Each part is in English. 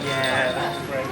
Yeah, that's great.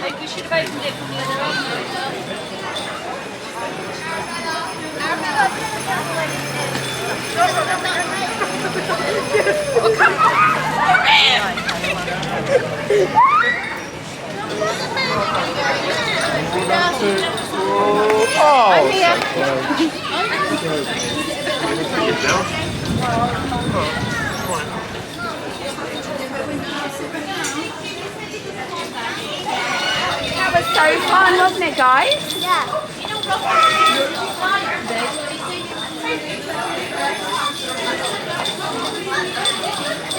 Like we should have opened it from the other end. Oh, come Oh! That was so fun, wasn't it, guys? Yeah.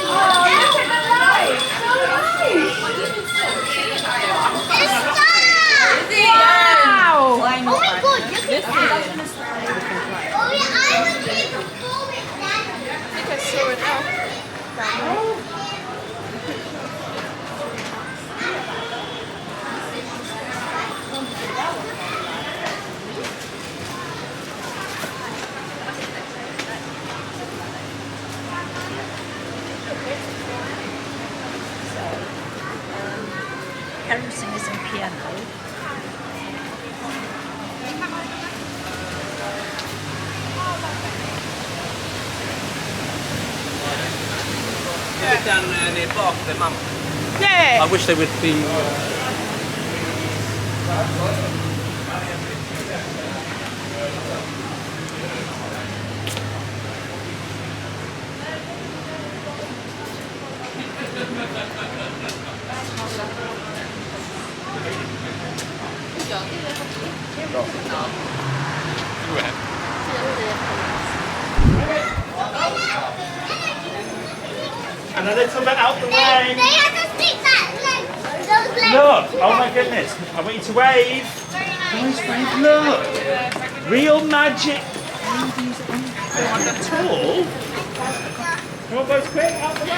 Oh, look at the light! It's fun! Wow! Oh my god, look at that! Oh yeah, I will take a photo with that. I think I saw it now. Carol singers and piano. Down near Bath, their mum. Yeah! I wish they would be. And a little bit out the way. They have to stick that leg. Those legs. Look! Oh my goodness! I want you to wave. Guys, wave! Look! Real magic. At all. Come on, boys, quick! Out the way!